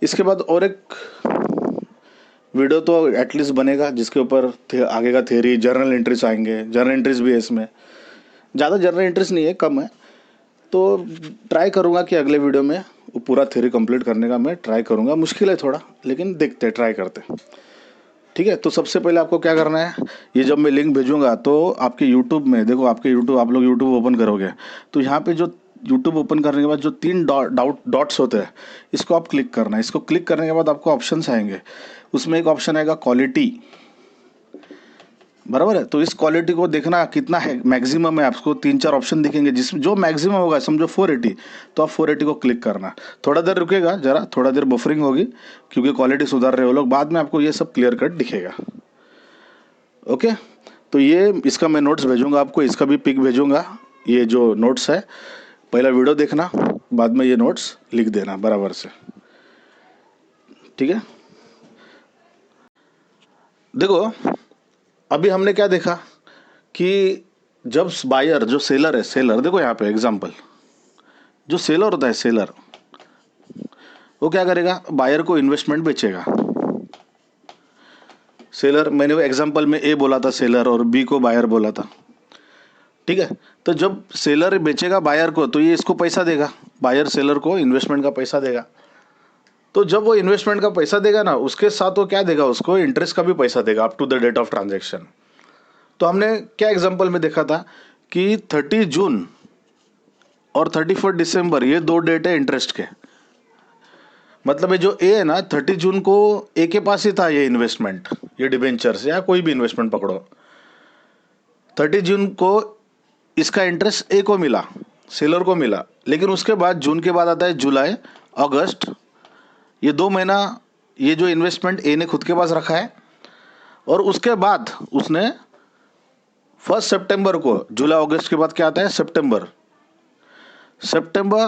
इसके बाद और एक वीडियो तो एटलीस्ट बनेगा जिसके ऊपर आगे का थ्योरी, जर्नल एंट्रीज आएंगे। जर्नल एंट्रीज भी है इसमें, ज़्यादा जर्नल एंट्रीज नहीं है, कम है। तो ट्राई करूँगा कि अगले वीडियो में वो पूरा थ्योरी कंप्लीट करने का मैं ट्राई करूँगा। मुश्किल है थोड़ा, लेकिन देखते हैं, ट्राई करते हैं, ठीक है। तो सबसे पहले आपको क्या करना है, ये जब मैं लिंक भेजूँगा तो आपके यूट्यूब में देखो, आपके यूट्यूब, आप लोग यूट्यूब ओपन करोगे तो यहाँ पे जो यूट्यूब ओपन करने के बाद जो 3 डॉट्स होते हैं, इसको आप क्लिक करना है। इसको क्लिक करने के बाद आपको ऑप्शंस आएंगे, उसमें एक ऑप्शन आएगा क्वालिटी, बराबर है। तो इस क्वालिटी को देखना कितना है, मैक्सिमम है, आपको 3-4 ऑप्शन दिखेंगे, जिसमें जो मैक्सिमम होगा, समझो 480, तो आप 480 को क्लिक करना। थोड़ा देर रुकेगा, जरा थोड़ा देर बफरिंग होगी, क्योंकि क्वालिटी सुधार रहे हो लोग, बाद में आपको ये सब क्लियर कट दिखेगा। ओके, तो ये इसका मैं नोट्स भेजूंगा आपको, इसका भी पिक भेजूंगा। ये जो नोट्स है, पहला वीडियो देखना, बाद में ये नोट्स लिख देना बराबर से, ठीक है। देखो अभी हमने क्या देखा कि जब बायर, जो सेलर है, सेलर देखो यहाँ पे एग्जांपल, जो सेलर होता है, सेलर वो क्या करेगा? बायर को इन्वेस्टमेंट बेचेगा। सेलर, मैंने वो एग्जांपल में ए बोला था सेलर और बी को बायर बोला था, ठीक है। तो जब सेलर बेचेगा बायर को, तो ये इसको पैसा देगा, बायर सेलर को इन्वेस्टमेंट का पैसा देगा। तो जब वो इन्वेस्टमेंट का पैसा देगा ना, उसके साथ वो क्या देगा? उसको इंटरेस्ट का भी पैसा देगा up to the date of transaction. तो हमने क्या एग्जांपल में देखा था कि 30 जून और 31 दिसंबर, ये 2 डेट है इंटरेस्ट के। मतलब ये जो ए है ना, 30 जून को ए के पास ही था ये इन्वेस्टमेंट, ये डिबेंचर्स या कोई भी इन्वेस्टमेंट पकड़ो, 30 जून को इसका इंटरेस्ट ए को मिला, सेलर को मिला। लेकिन उसके बाद जून के बाद आता है जुलाई अगस्त, ये 2 महीना ये जो इन्वेस्टमेंट ए ने खुद के पास रखा है, और उसके बाद उसने 1 सितंबर को, जुलाई अगस्त के बाद क्या आता है? सितंबर,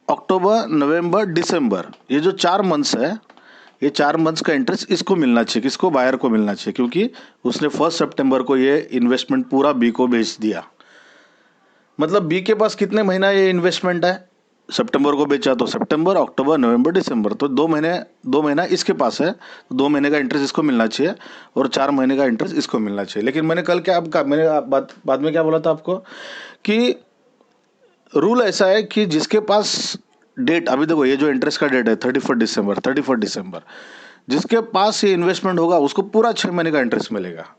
अक्टूबर, नवंबर, दिसंबर, ये जो 4 मंथ्स है, ये 4 मंथ्स का इंटरेस्ट इसको मिलना चाहिए, किसको? बायर को मिलना चाहिए, क्योंकि उसने 1 सितंबर को ये इन्वेस्टमेंट पूरा बी को बेच दिया। मतलब बी के पास कितने महीना ये इन्वेस्टमेंट है? सितंबर को बेचा तो सितंबर, अक्टूबर, नवंबर, दिसंबर, तो 2 महीना इसके पास है, तो 2 महीने का इंटरेस्ट इसको मिलना चाहिए और 4 महीने का इंटरेस्ट इसको मिलना चाहिए। लेकिन मैंने कल क्या आपका मैंने बाद में क्या बोला था आपको कि रूल ऐसा है कि जिसके पास डेट, अभी देखो ये जो इंटरेस्ट का डेट है 31 दिसंबर, जिसके पास ये इन्वेस्टमेंट होगा उसको पूरा 6 महीने का इंटरेस्ट मिलेगा।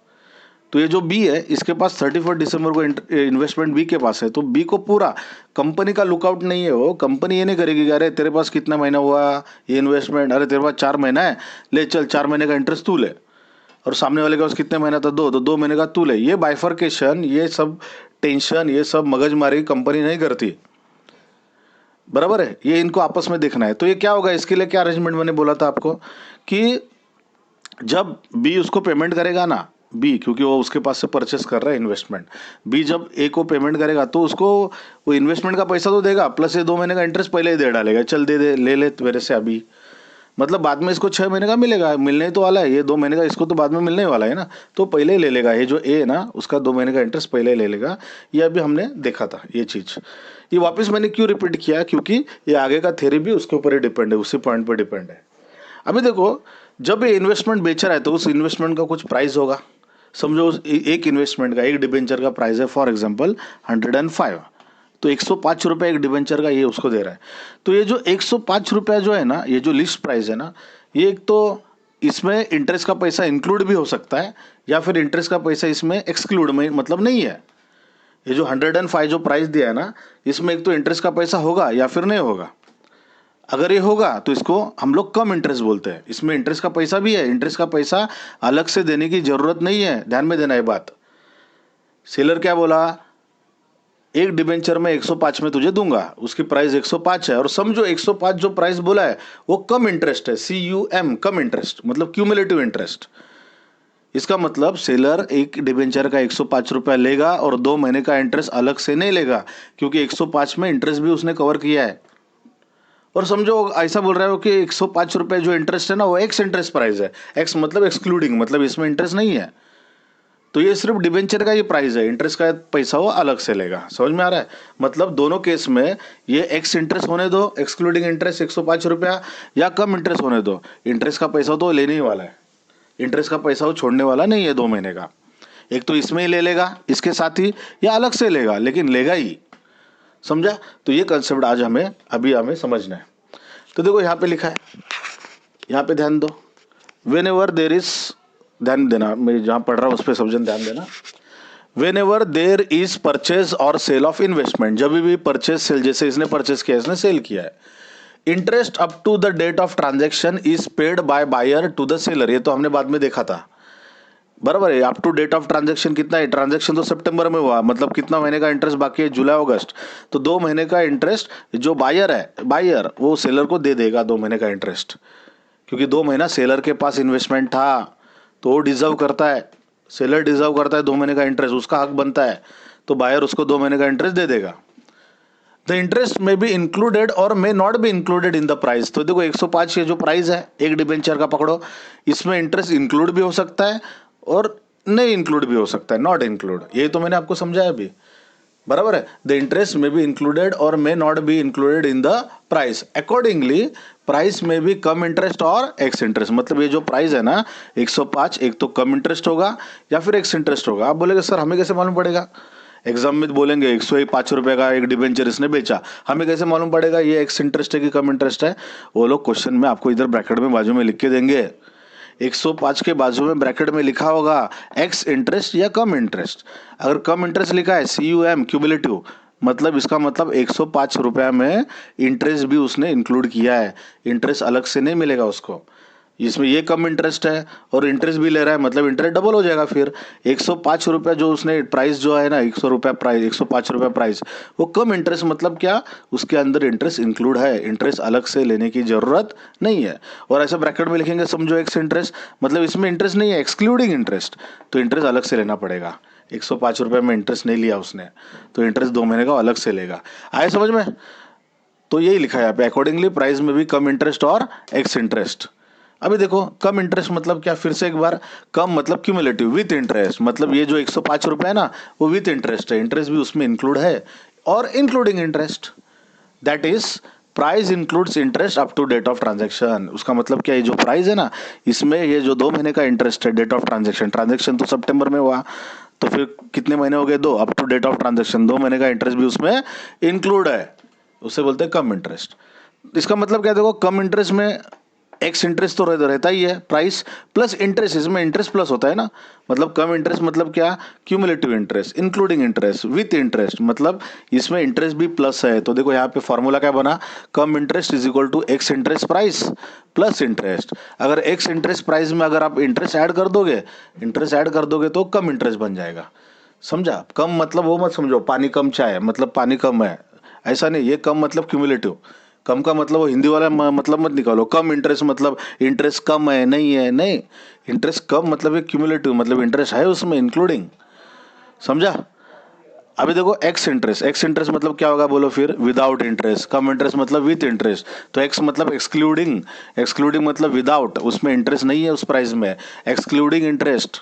तो ये जो बी है इसके पास 31 दिसंबर को इन्वेस्टमेंट बी के पास है, तो बी को पूरा, कंपनी का लुकआउट नहीं है, वो कंपनी ये नहीं करेगी कि अरे तेरे पास कितना महीना हुआ ये इन्वेस्टमेंट, अरे तेरे पास 4 महीना है, ले चल 4 महीने का इंटरेस्ट तू ले, और सामने वाले के पास कितने महीना था, 2, तो 2 महीने का तू ले। ये बाइफर्केशन, ये सब टेंशन, ये सब मगजमारी कंपनी नहीं करती, बराबर है, ये इनको आपस में देखना है। तो ये क्या होगा, इसके लिए क्या अरेंजमेंट मैंने बोला था आपको कि जब बी उसको पेमेंट करेगा ना, बी क्योंकि वो उसके पास से परचेस कर रहा है इन्वेस्टमेंट, बी जब ए को पेमेंट करेगा तो उसको वो इन्वेस्टमेंट का पैसा तो देगा, प्लस ये 2 महीने का इंटरेस्ट पहले ही दे डालेगा, चल दे दे ले ले मेरे से अभी, मतलब बाद में इसको 6 महीने का मिलेगा, मिलने ही तो वाला है, ये 2 महीने का इसको तो बाद में मिलने वाला है ना, तो पहले ही ले लेगा। ये जो ए है ना उसका 2 महीने का इंटरेस्ट पहले ही ले लेगा। ये अभी हमने देखा था ये चीज़। ये वापस मैंने क्यों रिपीट किया, क्योंकि ये आगे का थ्योरी भी उसके ऊपर ही डिपेंड है, उसी पॉइंट पर डिपेंड है। अभी देखो, जब ये इन्वेस्टमेंट बेच रहा है तो उस इन्वेस्टमेंट का कुछ प्राइस होगा। समझो एक इन्वेस्टमेंट का, एक डिबेंचर का प्राइस है फॉर एग्जांपल 105, तो 105 रुपये एक डिबेंचर का ये उसको दे रहा है। तो ये जो 105 रुपया जो है ना, ये जो लिस्ट प्राइस है ना, ये एक तो इसमें इंटरेस्ट का पैसा इंक्लूड भी हो सकता है या फिर इंटरेस्ट का पैसा इसमें एक्सक्लूड में मतलब नहीं है। ये जो 105 जो प्राइस दिया है ना, इसमें एक तो इंटरेस्ट का पैसा होगा या फिर नहीं होगा। अगर ये होगा तो इसको हम लोग कम इंटरेस्ट बोलते हैं। इसमें इंटरेस्ट का पैसा भी है, इंटरेस्ट का पैसा अलग से देने की जरूरत नहीं है, ध्यान में देना है बात। सेलर क्या बोला, एक डिबेंचर में 105 में तुझे दूंगा, उसकी प्राइस 105 है, और समझो 105 जो प्राइस बोला है वो कम इंटरेस्ट है, CUM, कम इंटरेस्ट मतलब क्यूमुलेटिव इंटरेस्ट। इसका मतलब सेलर एक डिबेंचर का 105 रुपया लेगा और 2 महीने का इंटरेस्ट अलग से नहीं लेगा, क्योंकि 105 में इंटरेस्ट भी उसने कवर किया है। और समझो ऐसा बोल रहे हो कि 105 रुपये जो इंटरेस्ट है ना वो एक्स इंटरेस्ट प्राइस है, एक्स मतलब एक्सक्लूडिंग, मतलब इसमें इंटरेस्ट नहीं है, तो ये सिर्फ डिबेंचर का ये प्राइस है, इंटरेस्ट का पैसा वो अलग से लेगा। समझ में आ रहा है, मतलब दोनों केस में ये एक्स इंटरेस्ट होने दो, एक्सक्लूडिंग इंटरेस्ट 105 रुपया, या कम इंटरेस्ट होने दो, इंटरेस्ट का पैसा तो लेने ही वाला है, इंटरेस्ट का पैसा वो छोड़ने वाला नहीं है 2 महीने का। एक तो इसमें ही ले लेगा इसके साथ ही, या अलग से लेगा, लेकिन लेगा ही। समझा, तो ये कंसेप्ट आज हमें समझना है। तो देखो यहाँ पे लिखा है, यहाँ पे ध्यान दो, वेन एवर देर इज, ध्यान देना, मैं जहाँ पढ़ रहा हूँ उस पर समझन ध्यान देना। When ever there is purchase और सेल ऑफ इन्वेस्टमेंट, जब भी परचेज सेल, जैसे इसने परचेज किया इसने सेल किया है, interest up to the date of transaction is paid by buyer to the seller, ये तो हमने बाद में देखा था, बराबर है। Up to date of transaction कितना है, ट्रांजेक्शन तो सितंबर में हुआ, मतलब कितना महीने का इंटरेस्ट बाकी है, जुलाई अगस्त, तो 2 महीने का इंटरेस्ट जो बायर है, बायर वो सेलर को दे देगा 2 महीने का इंटरेस्ट, क्योंकि 2 महीना सेलर के पास इन्वेस्टमेंट था, तो वो डिजर्व करता है, सेलर डिजर्व करता है 2 महीने का इंटरेस्ट, उसका हक बनता है, तो बायर उसको 2 महीने का इंटरेस्ट दे देगा। द इंटरेस्ट में बी इंक्लूडेड और may not be included in the price, तो देखो 105 ये जो प्राइस है एक डिबेंचर का पकड़ो, इसमें इंटरेस्ट इंक्लूड भी हो सकता है और नहीं इंक्लूड भी हो सकता है, नॉट इंक्लूड, यही तो मैंने आपको समझाया अभी, बराबर है। द इंटरेस्ट में बी इंक्लूडेड और may not be included in the price, accordingly price में भी कम इंटरेस्ट और एक्स इंटरेस्ट, मतलब ये जो प्राइस है ना 105, एक तो कम इंटरेस्ट होगा या फिर एक्स इंटरेस्ट होगा। आप बोलेंगे सर हमें कैसे मालूम पड़ेगा, एग्जाम में बोलेंगे 105 रुपये का एक डिबेंचर इसने बेचा, हमें कैसे मालूम पड़ेगा ये एक्स इंटरेस्ट है कि कम इंटरेस्ट है, वो लोग क्वेश्चन में आपको इधर ब्रैकेट में बाजू में लिख के देंगे, 105 के बाजू में ब्रैकेट में लिखा होगा एक्स इंटरेस्ट या कम इंटरेस्ट। अगर कम इंटरेस्ट लिखा है CUM क्यूमुलेटिव, मतलब इसका मतलब 105 रुपया में इंटरेस्ट भी उसने इंक्लूड किया है, इंटरेस्ट अलग से नहीं मिलेगा उसको। इसमें ये कम इंटरेस्ट है और इंटरेस्ट भी ले रहा है, मतलब इंटरेस्ट डबल हो जाएगा। फिर 105 रुपया जो उसने प्राइस जो है ना 100 रुपया प्राइस, 105 रुपया प्राइस, वो कम इंटरेस्ट, मतलब क्या उसके अंदर इंटरेस्ट इंक्लूड है, इंटरेस्ट अलग से लेने की जरूरत नहीं है। और ऐसा ब्रैकेट में लिखेंगे समझो एक्स इंटरेस्ट, मतलब इसमें इंटरेस्ट नहीं है, एक्सक्लूडिंग इंटरेस्ट, तो इंटरेस्ट अलग से लेना पड़ेगा। 105 रुपये में इंटरेस्ट नहीं लिया उसने, तो इंटरेस्ट 2 महीने का अलग से लेगा। आए समझ में, तो यही लिखा है यहाँ पे, अकॉर्डिंगली प्राइस में भी कम इंटरेस्ट और एक्स इंटरेस्ट। अभी देखो कम इंटरेस्ट मतलब क्या, फिर से एक बार, कम मतलब क्यूमुलेटिव विथ इंटरेस्ट, मतलब ये जो 105 रुपये है ना वो विथ इंटरेस्ट है, इंटरेस्ट भी उसमें इंक्लूड है और including interest. That is price includes interest up to date of transaction. उसका मतलब क्या है, जो प्राइस है ना, इसमें ये जो 2 महीने का इंटरेस्ट है डेट ऑफ ट्रांजेक्शन, ट्रांजेक्शन तो सितंबर में हुआ, तो फिर कितने महीने हो गए, 2, up to date of transaction 2 महीने का इंटरेस्ट भी उसमें इंक्लूड है, उसे बोलते हैं कम इंटरेस्ट। इसका मतलब क्या, देखो कम इंटरेस्ट में एक्स इंटरेस्ट तो रहता ही है, प्राइस प्लस इंटरेस्ट, इसमें इंटरेस्ट प्लस होता है ना, मतलब कम इंटरेस्ट मतलब क्या, cumulative interest, including interest, with interest, मतलब इसमें इंटरेस्ट भी प्लस है। तो देखो यहाँ पे फॉर्मूला क्या बना, cum interest is equal to ex interest price plus interest. अगर एक्स इंटरेस्ट प्राइस में अगर आप इंटरेस्ट ऐड कर दोगे तो कम इंटरेस्ट बन जाएगा, समझा। कम मतलब वो मत समझो पानी कम चाय मतलब पानी कम है, ऐसा नहीं, ये कम मतलब क्यूमुलेटिव, कम का मतलब वो हिंदी वाला मतलब मत निकालो, कम इंटरेस्ट मतलब इंटरेस्ट कम है, नहीं है, नहीं, इंटरेस्ट कम मतलब ये क्यूमुलेटिव, मतलब इंटरेस्ट है उसमें इंक्लूडिंग, समझा। अभी देखो एक्स इंटरेस्ट मतलब क्या होगा बोलो फिर, विदाउट इंटरेस्ट। कम इंटरेस्ट मतलब विथ इंटरेस्ट, तो एक्स मतलब एक्सक्लूडिंग मतलब विदाउट, उसमें इंटरेस्ट नहीं है उस प्राइस में, एक्सक्लूडिंग इंटरेस्ट,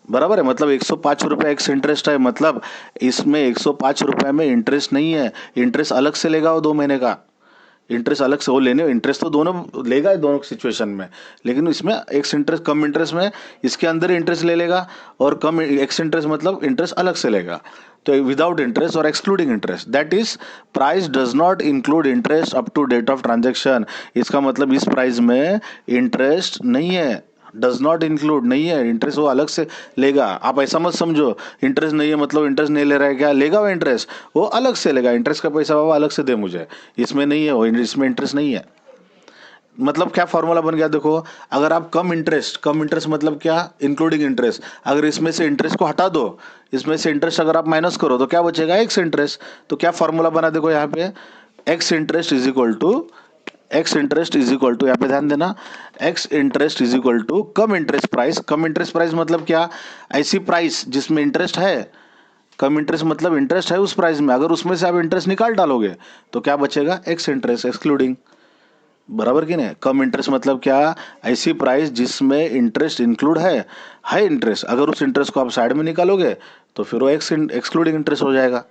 बराबर है। मतलब 105 रुपये एक्स इंटरेस्ट है, मतलब इसमें 105 रुपये में इंटरेस्ट नहीं है, इंटरेस्ट अलग से लेगा वो 2 महीने का, इंटरेस्ट अलग से वो लेने, इंटरेस्ट तो दोनों लेगा दोनों सिचुएशन में, लेकिन इसमें एक्स इंटरेस्ट कम इंटरेस्ट में इसके अंदर इंटरेस्ट ले लेगा, और कम एक्स इंटरेस्ट मतलब इंटरेस्ट अलग से लेगा, तो विदाउट इंटरेस्ट और excluding interest, that is price does not include interest up to date of transaction. इसका मतलब इस प्राइस में इंटरेस्ट नहीं है, डज नॉट इंक्लूड नहीं है, इंटरेस्ट वो अलग से लेगा। आप ऐसा मत समझो इंटरेस्ट नहीं है मतलब इंटरेस्ट नहीं ले रहा है, क्या लेगा वो इंटरेस्ट, वो अलग से लेगा, इंटरेस्ट का पैसा बाबा अलग से दे मुझे, इसमें नहीं है वो, इसमें इंटरेस्ट नहीं है। मतलब क्या फॉर्मूला बन गया देखो, अगर आप कम इंटरेस्ट मतलब क्या, इंक्लूडिंग इंटरेस्ट, अगर इसमें से इंटरेस्ट को हटा दो, इसमें से इंटरेस्ट अगर आप माइनस करो तो क्या बचेगा, एक्स इंटरेस्ट। तो क्या फॉर्मूला बना देखो यहाँ पे, ex interest is equal to यहाँ पे ध्यान देना, ex interest is equal to cum interest price मतलब क्या, ऐसी प्राइस जिसमें इंटरेस्ट है, कम इंटरेस्ट मतलब इंटरेस्ट है उस प्राइस में, अगर उसमें से आप इंटरेस्ट निकाल डालोगे तो क्या बचेगा, एक्स इंटरेस्ट एक्सक्लूडिंग, बराबर कि नहीं। कम इंटरेस्ट मतलब क्या, ऐसी प्राइस जिसमें इंटरेस्ट इंक्लूड है इंटरेस्ट, अगर उस इंटरेस्ट को आप साइड में निकालोगे तो फिर वो एक्सक्लूडिंग इंटरेस्ट हो जाएगा।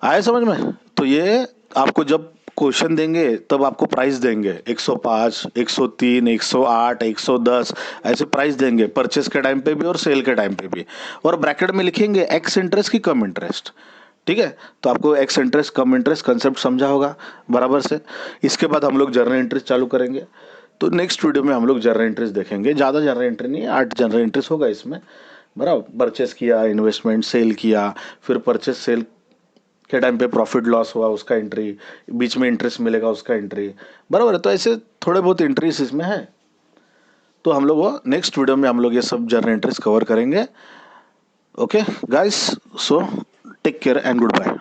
आए समझ में। तो ये आपको जब क्वेश्चन देंगे तब आपको प्राइस देंगे, 105, 103, 108, 110 ऐसे प्राइस देंगे, परचेस के टाइम पे भी और सेल के टाइम पे भी, और ब्रैकेट में लिखेंगे एक्स इंटरेस्ट की कम इंटरेस्ट, ठीक है। तो आपको एक्स इंटरेस्ट कम इंटरेस्ट कंसेप्ट समझा होगा बराबर से। इसके बाद हम लोग जर्नल इंटरेस्ट चालू करेंगे, तो नेक्स्ट वीडियो में हम लोग जर्नल इंटरेस्ट देखेंगे, ज़्यादा जर्नल इंटरेस्ट नहीं है, 8 जर्नल इंटरेस्ट होगा इसमें, बराबर। परचेस किया, इन्वेस्टमेंट, सेल किया, फिर परचेस सेल के टाइम पे प्रॉफिट लॉस हुआ उसका एंट्री, बीच में इंटरेस्ट मिलेगा उसका एंट्री, बराबर है। तो ऐसे थोड़े बहुत एंट्रीज इसमें है, तो हम लोग वो नेक्स्ट वीडियो में हम लोग ये सब जर्नल एंट्रीज कवर करेंगे। Okay guys, so take care and good bye.